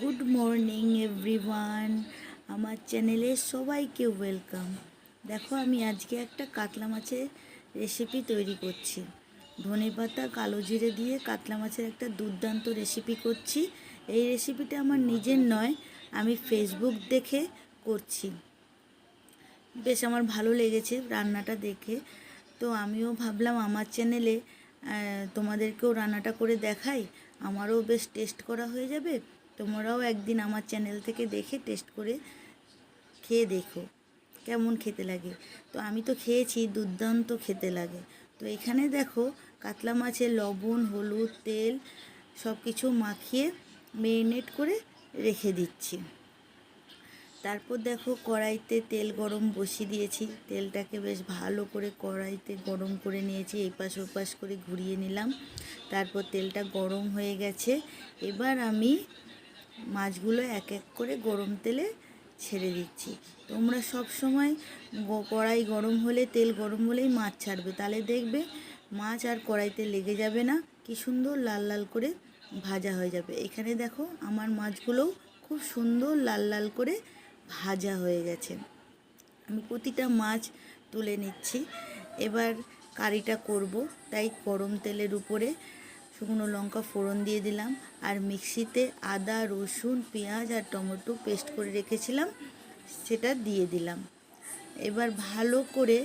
Good morning everyone, আমার চ্যানেলে সবাইকে ওয়েলকাম। দেখো, আমি আজকে একটা কাতলা মাছের রেসিপি তৈরি করছি। ধনেপাতা কালো জিরে দিয়ে কাতলা মাছের একটা দুর্দান্ত রেসিপি করছি। এই রেসিপিটা আমার নিজের নয়, আমি ফেসবুক দেখে করছি। বেশ আমার ভালো লেগেছে রান্নাটা দেখে, তো আমিও ভাবলাম আমার চ্যানেলে তোমাদেরকেও রান্নাটা করে দেখাই। আমারও বেশ টেস্ট করা হয়ে যাবে, তোমরাও একদিন আমার চ্যানেল থেকে দেখে টেস্ট করে খেয়ে দেখো কেমন খেতে লাগে। তো আমি তো খেয়েছি, দুর্দান্ত খেতে লাগে। তো এখানে দেখো, কাতলা মাছের লবণ, হলুদ, তেল সব কিছু মাখিয়ে মেরিনেট করে রেখে দিচ্ছি। তারপর দেখো, কড়াইতে তেল গরম বসিয়ে দিয়েছি। তেলটাকে বেশ ভালো করে কড়াইতে গরম করে নিয়েছি, এপাশ ওপাশ করে ঘুরিয়ে নিলাম। তারপর তেলটা গরম হয়ে গেছে, এবার আমি মাছগুলো এক এক করে গরম তেলে ছেড়ে দিচ্ছি। তোমরা সব সময় কড়াই গরম হলে, তেল গরম হলেই মাছ ছাড়বে, তাহলে দেখবে মাছ আর কড়াইতে লেগে যাবে না, কি সুন্দর লাল লাল করে ভাজা হয়ে যাবে। এখানে দেখো, আমার মাছগুলোও খুব সুন্দর লাল লাল করে ভাজা হয়ে গেছে। আমি প্রতিটা মাছ তুলে নিচ্ছি। এবার কারিটা করব, তাই গরম তেলের উপরে শুকনো লঙ্কা ফোড়ন দিয়ে দিলাম, আর মিক্সিতে আদা, রসুন, পেঁয়াজ আর টমেটো পেস্ট করে রেখেছিলাম সেটা দিয়ে দিলাম। এবার ভালো করে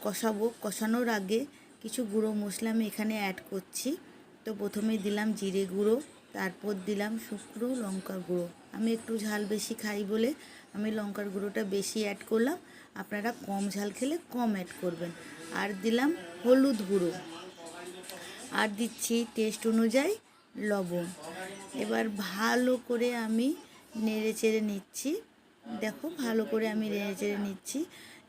কষাবো। কষানোর আগে কিছু গুঁড়ো মশলা আমি এখানে অ্যাড করছি। তো প্রথমে দিলাম জিরে গুঁড়ো, তারপর দিলাম শুকনো লঙ্কার গুঁড়ো। আমি একটু ঝাল বেশি খাই বলে আমি লঙ্কার গুঁড়োটা বেশি অ্যাড করলাম, আপনারা কম ঝাল খেলে কম অ্যাড করবেন। আর দিলাম হলুদ গুঁড়ো, আর দিচ্ছি টেস্ট অনুযায়ী লবণ। এবার ভালো করে আমি নেড়ে চেড়ে নিচ্ছি। দেখো, ভালো করে আমি নেড়ে চেড়ে নিচ্ছি।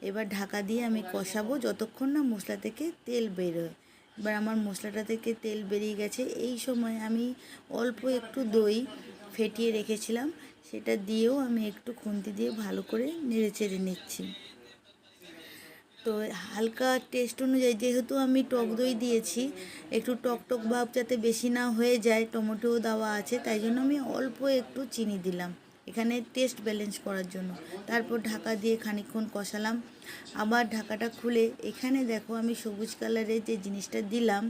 এবার ঢাকা দিয়ে আমি কষাবো যতক্ষণ না মশলা থেকে তেল বেরোয়। এবার আমার মশলাটা থেকে তেল বেরিয়ে গেছে। এই সময় আমি অল্প একটু দই ফেটিয়ে রেখেছিলাম, সেটা দিয়েও আমি একটু খুন্তি দিয়ে ভালো করে নেড়ে চেড়ে নিচ্ছি। তো হালকা টেস্ট অনুযায়ী, যেহেতু আমি টক দই দিয়েছি, একটু টক টক ভাব যাতে বেশি না হয়ে যায়, টমেটোও দেওয়া আছে, তাই জন্য আমি অল্প একটু চিনি দিলাম এখানে টেস্ট ব্যালেন্স করার জন্য। তারপর ঢাকা দিয়ে খানিকক্ষণ কষালাম। আবার ঢাকাটা খুলে এখানে দেখো, আমি সবুজ কালারের যে জিনিসটা দিলাম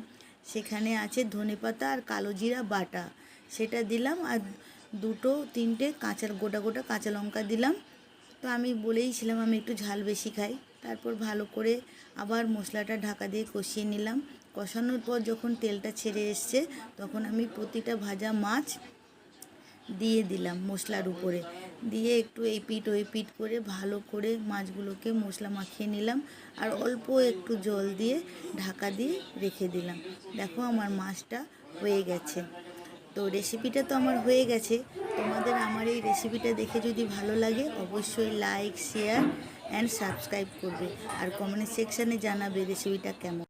সেখানে আছে ধনেপাতা আর কালো জিরা বাটা, সেটা দিলাম। আর দুটো তিনটে গোটা গোটা কাঁচা লঙ্কা দিলাম। তো আমি বলেইছিলাম আমি একটু ঝাল বেশি খাই। তারপর ভালো করে আবার মশলাটা ঢাকা দিয়ে কষিয়ে নিলাম। কষানোর পর যখন তেলটা ছেড়ে এসছে, তখন আমি প্রতিটা ভাজা মাছ দিয়ে দিলাম মশলার উপরে, দিয়ে একটু এই পিঠ ওই পিঠ করে ভালো করে মাছগুলোকে মশলা মাখিয়ে নিলাম। আর অল্প একটু জল দিয়ে ঢাকা দিয়ে রেখে দিলাম। দেখো, আমার মাছটা হয়ে গেছে। তো রেসিপিটা তো আমার হয়ে গেছে। তোমাদের আমার এই রেসিপিটা দেখে যদি ভালো লাগে, অবশ্যই লাইক, শেয়ার অ্যান্ড সাবস্ক্রাইব করবে, আর কমেন্ট সেকশানে জানাবে রেসিপিটা কেমন।